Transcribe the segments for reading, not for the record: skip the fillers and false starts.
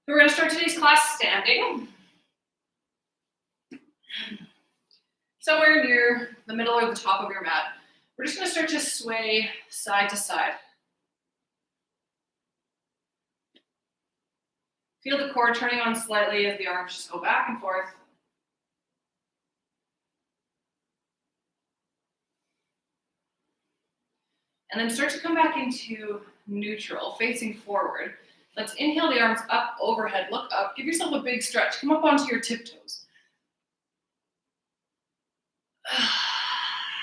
We're going to start today's class standing. Somewhere near the middle or the top of your mat. We're just going to start to sway side to side. Feel the core turning on slightly as the arms just go back and forth. And then start to come back into neutral, facing forward. Let's inhale the arms up, overhead, look up. Give yourself a big stretch. Come up onto your tiptoes.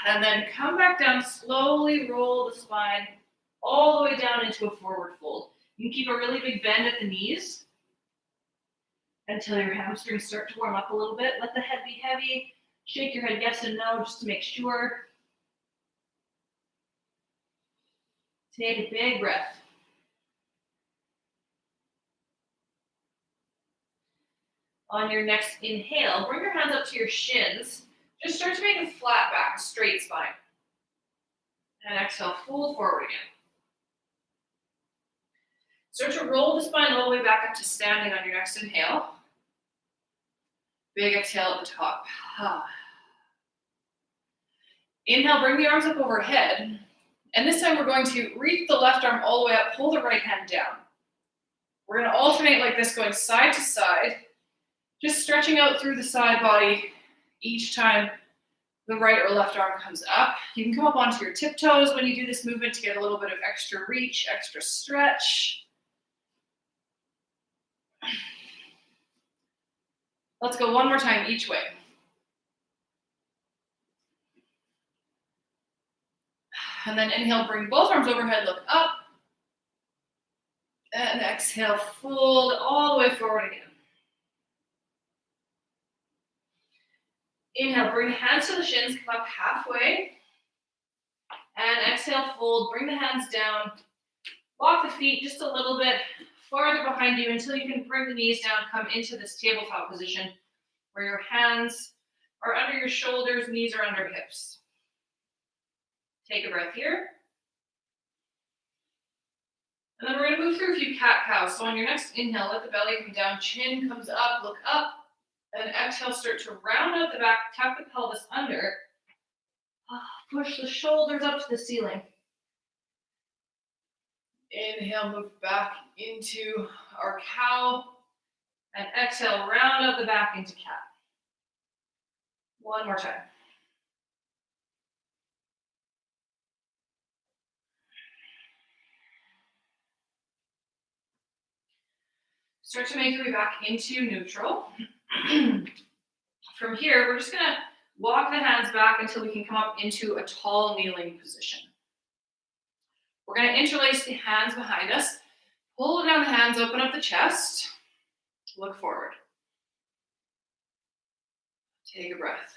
And then come back down, slowly roll the spine all the way down into a forward fold. You can keep a really big bend at the knees until your hamstrings start to warm up a little bit. Let the head be heavy. Shake your head yes and no just to make sure. Take a big breath. On your next inhale, bring your hands up to your shins. Just start to make a flat back, a straight spine. And exhale, fold forward again. Start to roll the spine all the way back up to standing on your next inhale. Big exhale at the top. Inhale, bring the arms up overhead. And this time we're going to reach the left arm all the way up, pull the right hand down. We're going to alternate like this, going side to side, just stretching out through the side body each time the right or left arm comes up. You can come up onto your tiptoes when you do this movement to get a little bit of extra reach, extra stretch. Let's go one more time each way. And then inhale, bring both arms overhead, look up. And exhale, fold all the way forward again. Inhale, bring the hands to the shins, come up halfway. And exhale, fold, bring the hands down. Walk the feet just a little bit farther behind you until you can bring the knees down, come into this tabletop position where your hands are under your shoulders, knees are under hips. Take a breath here. And then we're going to move through a few cat-cows. So on your next inhale, let the belly come down, chin comes up, look up. And exhale, start to round out the back, tap the pelvis under. Push the shoulders up to the ceiling. Inhale, move back into our cow. And exhale, round out the back into cat. One more time. Start to make your way back into neutral. From here, we're just going to walk the hands back until we can come up into a tall kneeling position. We're going to interlace the hands behind us. Pull down the hands, open up the chest. Look forward. Take a breath.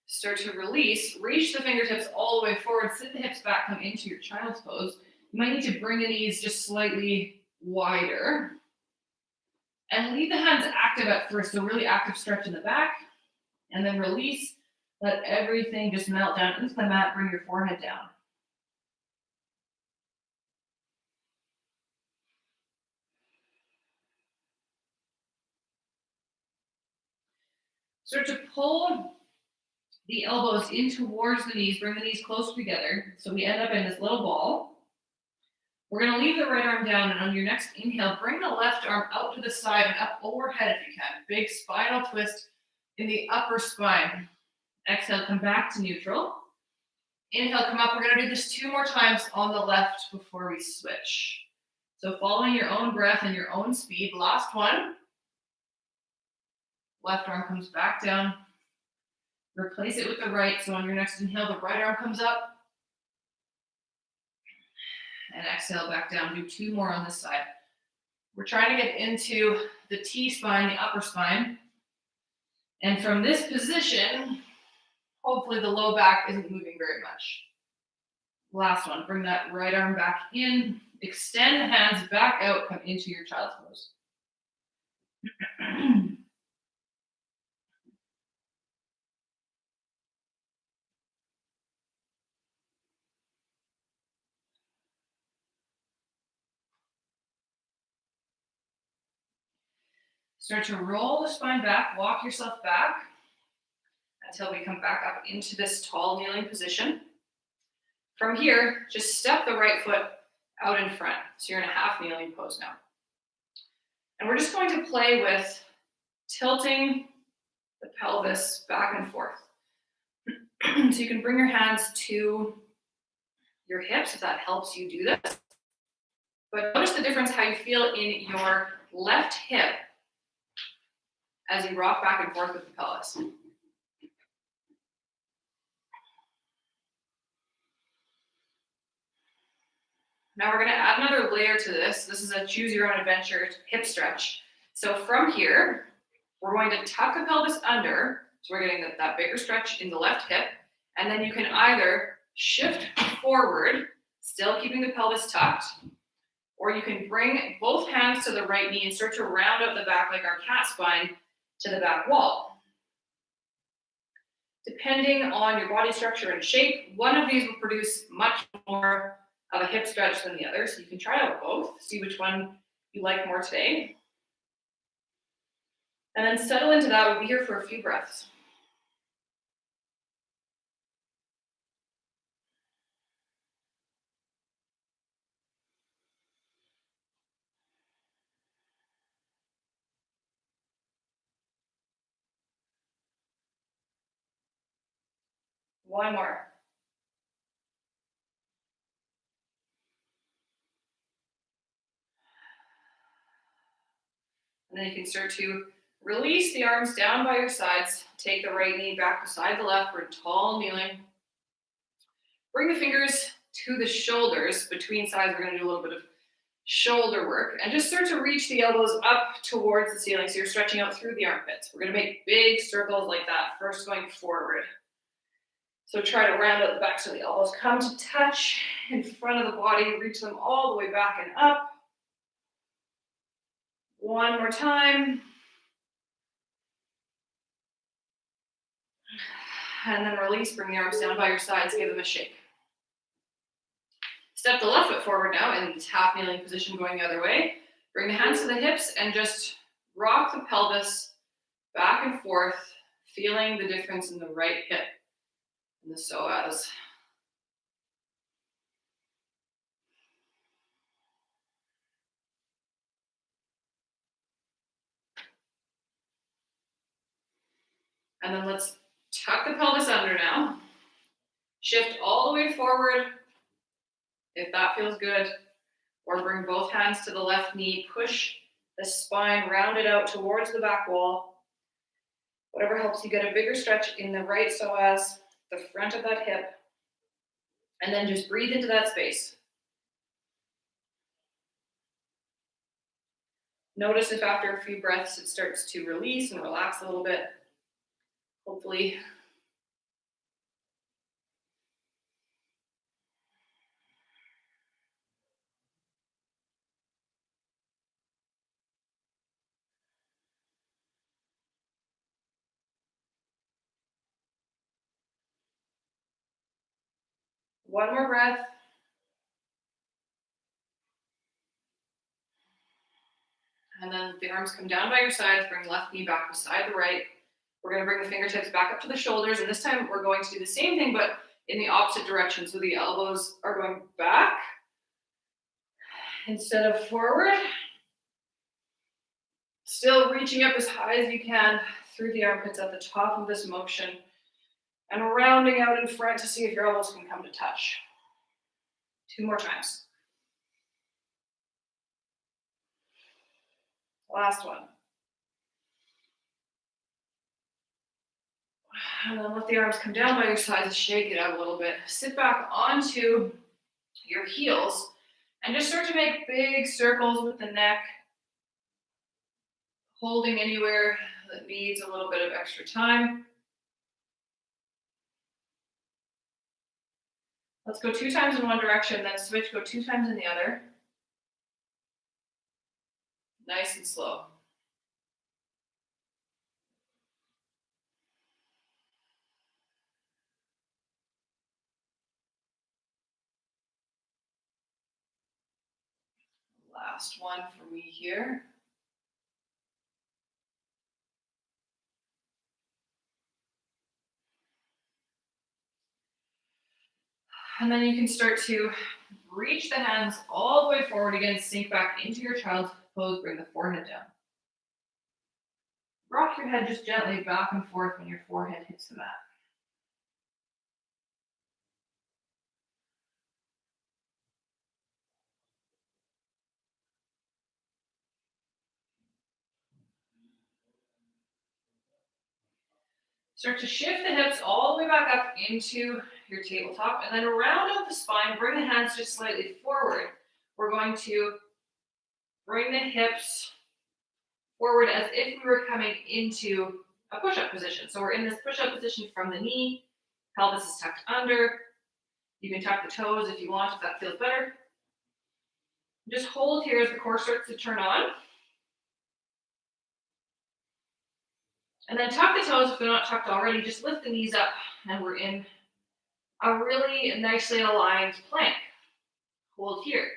Start to release. Reach the fingertips all the way forward. Sit the hips back, come into your child's pose. You might need to bring the knees just slightly wider. And leave the hands active at first, so really active stretch in the back. And then release. Let everything just melt down into the mat. Bring your forehead down. Start to pull the elbows in towards the knees. Bring the knees closer together. So we end up in this little ball. We're going to leave the right arm down, and on your next inhale, bring the left arm out to the side and up overhead if you can. Big spinal twist in the upper spine. Exhale, come back to neutral. Inhale, come up. We're going to do this 2 more times on the left before we switch. So following your own breath and your own speed. Last one. Left arm comes back down. Replace it with the right. So on your next inhale, the right arm comes up. And exhale back down. Do 2 more on this side. We're trying to get into the T-spine, the upper spine. And from this position, hopefully the low back isn't moving very much. Last one. Bring that right arm back in. Extend the hands back out. Come into your child's pose. Start to roll the spine back, walk yourself back until we come back up into this tall kneeling position. From here, just step the right foot out in front. So you're in a half kneeling pose now. And we're just going to play with tilting the pelvis back and forth. So you can bring your hands to your hips if that helps you do this. But notice the difference how you feel in your left hip as you rock back and forth with the pelvis. Now we're going to add another layer to this. This is a choose your own adventure hip stretch. So from here, we're going to tuck the pelvis under. So we're getting that bigger stretch in the left hip. And then you can either shift forward, still keeping the pelvis tucked, or you can bring both hands to the right knee and start to round out the back like our cat spine to the back wall. Depending on your body structure and shape, one of these will produce much more of a hip stretch than the other. So you can try out both, see which one you like more today. And then settle into that. We'll be here for a few breaths. One more. And then you can start to release the arms down by your sides. Take the right knee back beside the left. We're in tall kneeling. Bring the fingers to the shoulders. Between sides, we're going to do a little bit of shoulder work. And just start to reach the elbows up towards the ceiling. So you're stretching out through the armpits. We're going to make big circles like that. First going forward. So try to round out the back so the elbows come to touch in front of the body. Reach them all the way back and up. One more time. And then release, bring the arms down by your sides, give them a shake. Step the left foot forward now in this half kneeling position going the other way. Bring the hands to the hips and just rock the pelvis back and forth, feeling the difference in the right hip and the psoas. And then let's tuck the pelvis under now. Shift all the way forward if that feels good, or bring both hands to the left knee. Push the spine, round it out towards the back wall. Whatever helps you get a bigger stretch in the right psoas, the front of that hip. And then just breathe into that space. Notice if after a few breaths it starts to release and relax a little bit. Hopefully. One more breath. And then the arms come down by your sides, bring left knee back beside the right. We're going to bring the fingertips back up to the shoulders, and this time we're going to do the same thing, but in the opposite direction. So the elbows are going back instead of forward. Still reaching up as high as you can through the armpits at the top of this motion, and rounding out in front to see if your elbows can come to touch. 2 more times. Last one. And then let the arms come down by your sides, shake it out a little bit. Sit back onto your heels and just start to make big circles with the neck, holding anywhere that needs a little bit of extra time. Let's go 2 times in one direction, then switch, go 2 times in the other. Nice and slow. Last one for me here. And then you can start to reach the hands all the way forward again, sink back into your child's pose, bring the forehead down. Rock your head just gently back and forth when your forehead hits the mat. Start to shift the hips all the way back up into your tabletop, and then round out the spine. Bring the hands just slightly forward. We're going to bring the hips forward as if we were coming into a push-up position. So we're in this push-up position from the knee. Pelvis is tucked under. You can tuck the toes if you want, if that feels better. Just hold here as the core starts to turn on. And then tuck the toes if they're not tucked already. Just lift the knees up, and we're in a really nicely aligned plank. Hold here.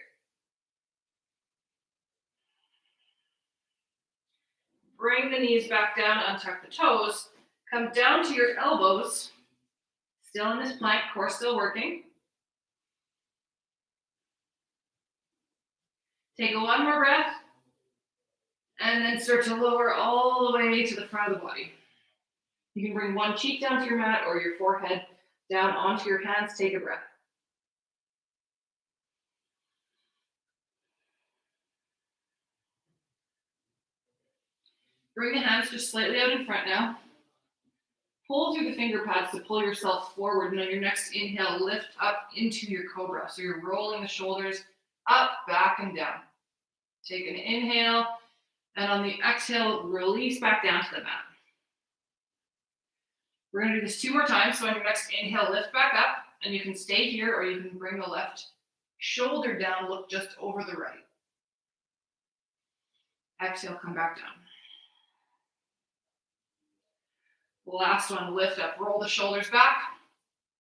Bring the knees back down, untuck the toes. Come down to your elbows. Still in this plank, core still working. Take one more breath. And then start to lower all the way to the front of the body. You can bring one cheek down to your mat or your forehead down onto your hands. Take a breath. Bring the hands just slightly out in front now. Pull through the finger pads to pull yourself forward. And on your next inhale, lift up into your cobra. So you're rolling the shoulders up, back, and down. Take an inhale. And on the exhale, release back down to the mat. We're going to do this 2 more times. So on your next inhale, lift back up. And you can stay here, or you can bring the left shoulder down, look just over the right. Exhale, come back down. Last one, lift up, roll the shoulders back.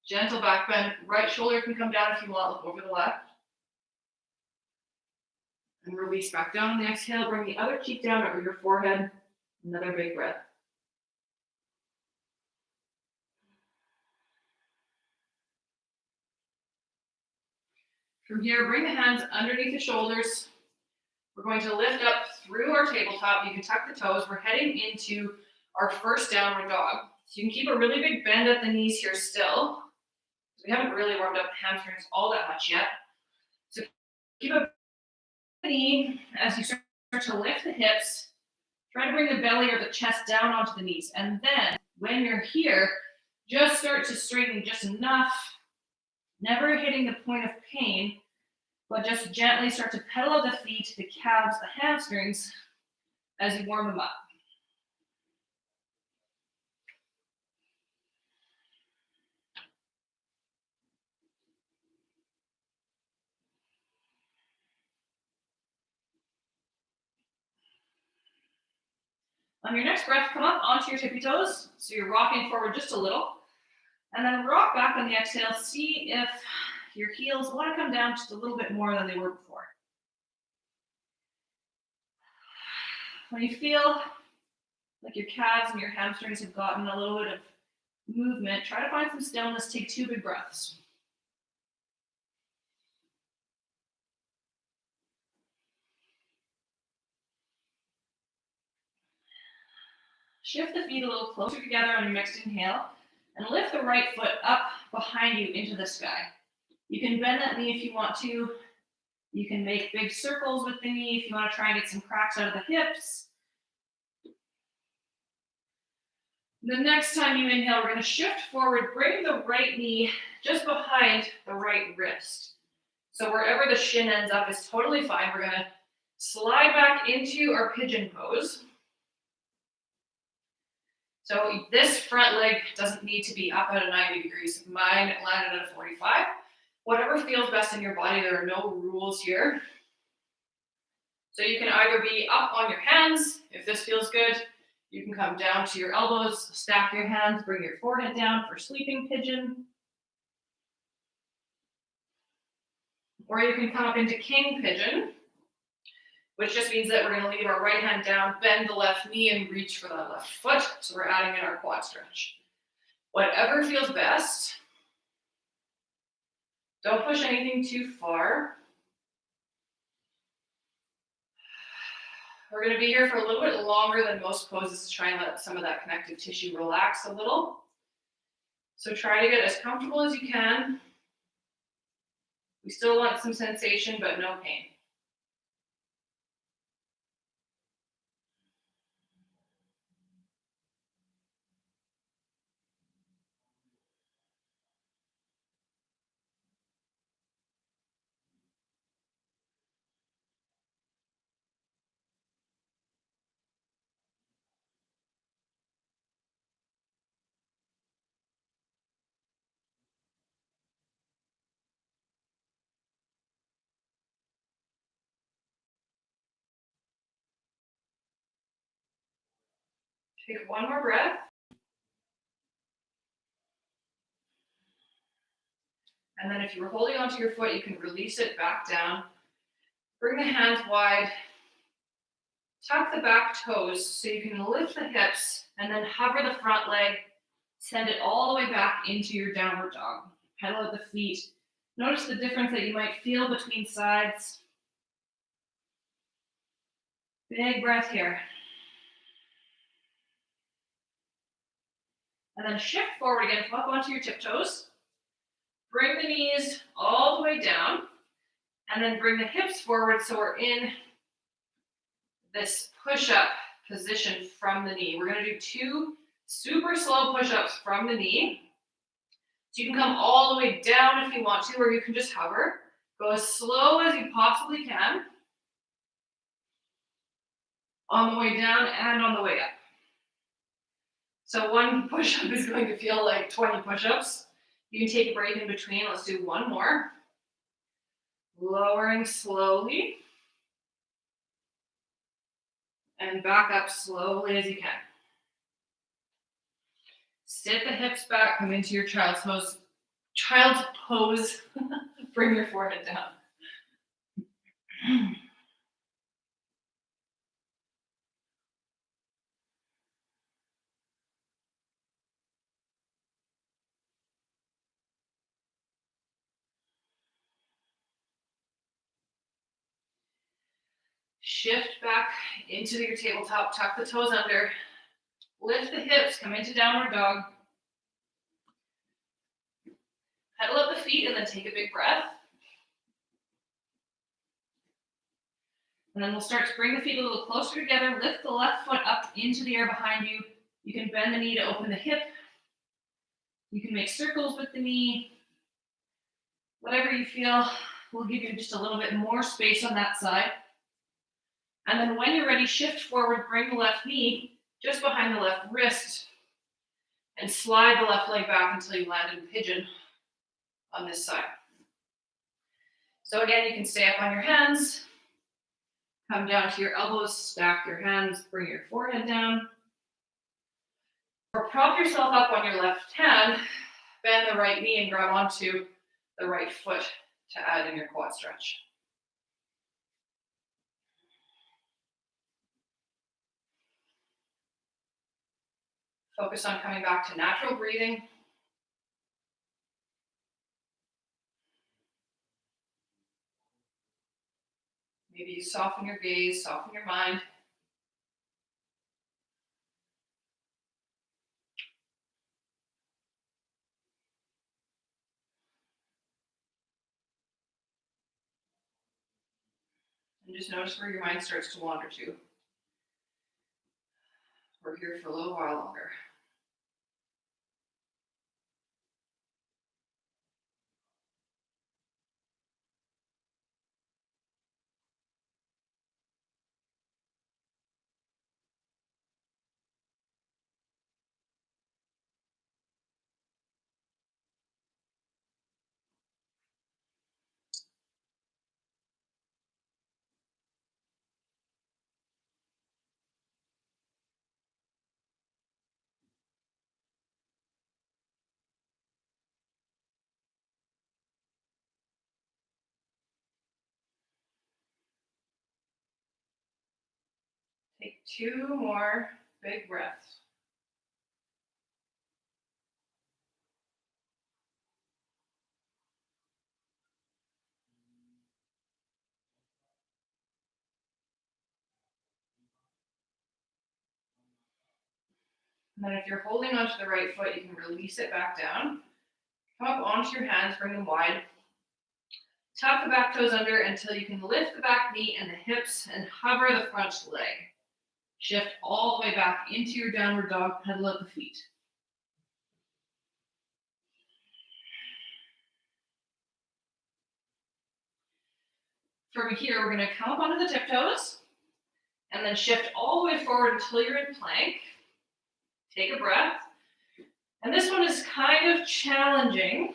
Gentle back bend. Right shoulder can come down if you want, look over the left. And release back down on the exhale. Bring the other cheek down over your forehead. Another big breath. From here, bring the hands underneath the shoulders. We're going to lift up through our tabletop. You can tuck the toes. We're heading into our first downward dog. So you can keep a really big bend at the knees here still. We haven't really warmed up the hamstrings all that much yet. So keep a knee as you start to lift the hips. Try to bring the belly or the chest down onto the knees. And then when you're here, just start to straighten just enough, never hitting the point of pain, but just gently start to pedal out the feet, the calves, the hamstrings as you warm them up. On your next breath, come up onto your tippy toes. So you're rocking forward just a little. And then rock back on the exhale. See if your heels want to come down just a little bit more than they were before. When you feel like your calves and your hamstrings have gotten a little bit of movement, try to find some stillness. Take 2 big breaths. Shift the feet a little closer together on your next inhale and lift the right foot up behind you into the sky. You can bend that knee if you want to. You can make big circles with the knee if you want to try and get some cracks out of the hips. The next time you inhale, we're going to shift forward, bring the right knee just behind the right wrist. So wherever the shin ends up is totally fine. We're going to slide back into our pigeon pose. So this front leg doesn't need to be up at a 90 degrees. Mine landed at a 45. Whatever feels best in your body, there are no rules here. So you can either be up on your hands, if this feels good. You can come down to your elbows, stack your hands, bring your forehead down for sleeping pigeon. Or you can come up into king pigeon, which just means that we're going to leave our right hand down, bend the left knee, and reach for that left foot. So we're adding in our quad stretch. Whatever feels best. Don't push anything too far. We're going to be here for a little bit longer than most poses to try and let some of that connective tissue relax a little. So try to get as comfortable as you can. We still want some sensation, but no pain. Take one more breath. And then if you were holding onto your foot, you can release it back down. Bring the hands wide. Tuck the back toes so you can lift the hips and then hover the front leg. Send it all the way back into your downward dog. Pedal out the feet. Notice the difference that you might feel between sides. Big breath here. And then shift forward again, come up onto your tiptoes. Bring the knees all the way down. And then bring the hips forward so we're in this push-up position from the knee. We're going to do 2 super slow push-ups from the knee. So you can come all the way down if you want to, or you can just hover. Go as slow as you possibly can. On the way down and on the way up. So one push-up is going to feel like 20 push-ups. You can take a break in between. Let's do one more. Lowering slowly. And back up slowly as you can. Sit the hips back, come into your child's pose. Bring your forehead down. Shift back into your tabletop, tuck the toes under, lift the hips, come into downward dog. Pedal up the feet and then take a big breath. And then we'll start to bring the feet a little closer together, lift the left foot up into the air behind you. You can bend the knee to open the hip. You can make circles with the knee. Whatever you feel will give you just a little bit more space on that side. And then when you're ready, shift forward, bring the left knee just behind the left wrist and slide the left leg back until you land in pigeon on this side. So again, you can stay up on your hands, come down to your elbows, stack your hands, bring your forehead down. Or prop yourself up on your left hand, bend the right knee and grab onto the right foot to add in your quad stretch. Focus on coming back to natural breathing. Maybe you soften your gaze, soften your mind. And just notice where your mind starts to wander to. We're here for a little while longer. Take 2 more big breaths. And then if you're holding onto the right foot, you can release it back down. Come up onto your hands, bring them wide. Tuck the back toes under until you can lift the back knee and the hips and hover the front leg. Shift all the way back into your downward dog, pedal out the feet. From here, we're going to come up onto the tiptoes and then shift all the way forward until you're in plank. Take a breath. And this one is kind of challenging.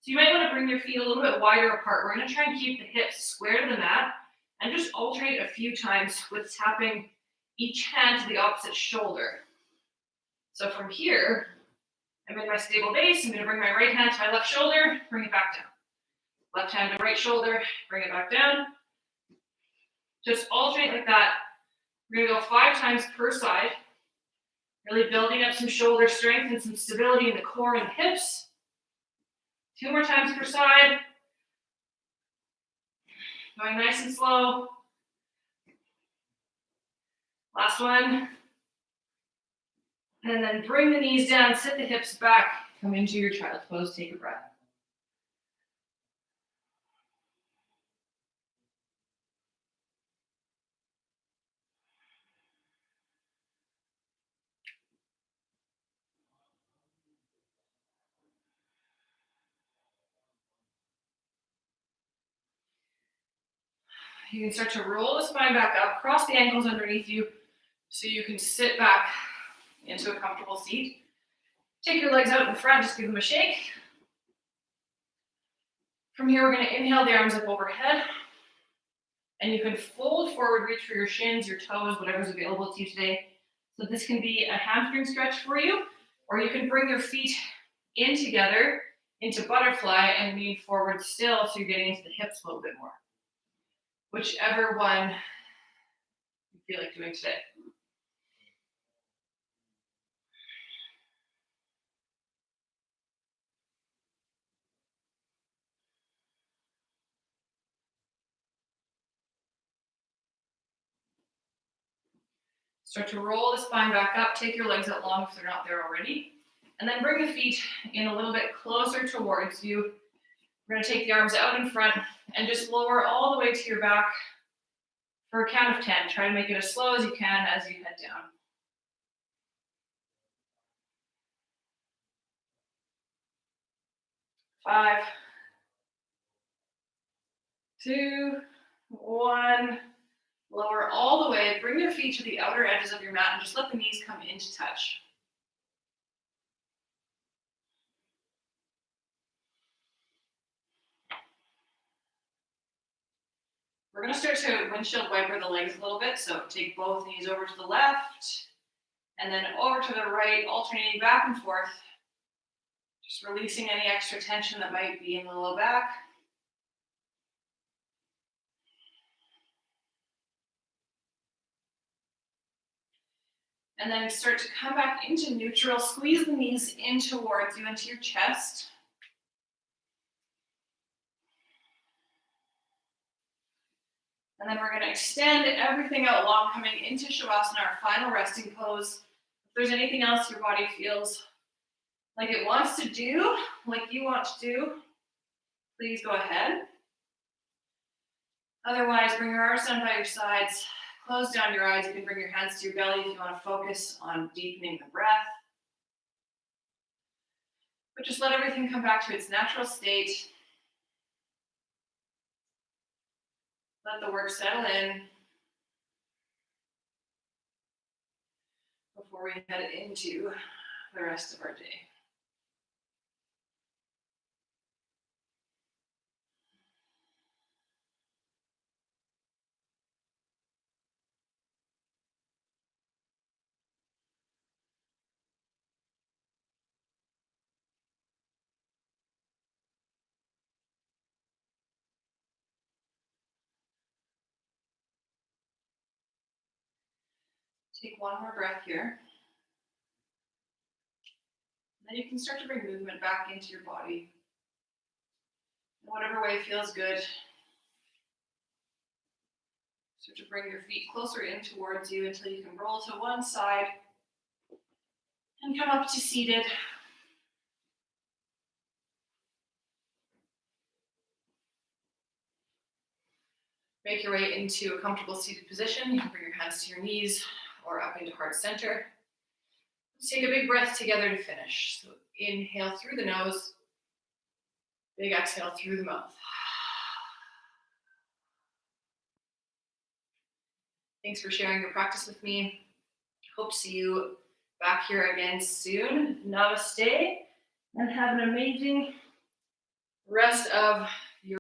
So you might want to bring your feet a little bit wider apart. We're going to try and keep the hips square to the mat and just alternate a few times with tapping each hand to the opposite shoulder. So from here, I'm in my stable base. I'm going to bring my right hand to my left shoulder, bring it back down. Left hand to right shoulder, bring it back down. Just alternate like that. We're going to go 5 times per side. Really building up some shoulder strength and some stability in the core and the hips. 2 more times per side. Going nice and slow. Last one. And then bring the knees down, sit the hips back, come into your child's pose, take a breath. You can start to roll the spine back up, cross the ankles underneath you so you can sit back into a comfortable seat. Take your legs out in front, just give them a shake. From here, we're going to inhale the arms up overhead. And you can fold forward, reach for your shins, your toes, whatever's available to you today. So this can be a hamstring stretch for you, or you can bring your feet in together into butterfly and lean forward still so you're getting into the hips a little bit more. Whichever one you feel like doing today. Start to roll the spine back up. Take your legs out long if they're not there already. And then bring the feet in a little bit closer towards you. We're going to take the arms out in front and just lower all the way to your back for a count of 10. Try to make it as slow as you can as you head down. 5, 2, 1. Lower all the way. Bring your feet to the outer edges of your mat and just let the knees come into touch. We're going to start to windshield wiper the legs a little bit. So take both knees over to the left and then over to the right, alternating back and forth. Just releasing any extra tension that might be in the low back. And then start to come back into neutral. Squeeze the knees in towards you, into your chest. And then we're going to extend everything out long, coming into Shavasana, our final resting pose. If there's anything else your body feels like it wants to do, like you want to do, please go ahead. Otherwise, bring your arms down by your sides. Close down your eyes. You can bring your hands to your belly if you want to focus on deepening the breath. But just let everything come back to its natural state. Let the work settle in before we head into the rest of our day. Take one more breath here. Then you can start to bring movement back into your body. In whatever way feels good. Start to bring your feet closer in towards you until you can roll to one side And come up to seated. Make your way into a comfortable seated position. You can bring your hands to your knees or up into heart center. Let's take a big breath together to finish. So inhale through the nose, big exhale through the mouth. Thanks for sharing your practice with me. Hope to see you back here again soon. Namaste, and have an amazing rest of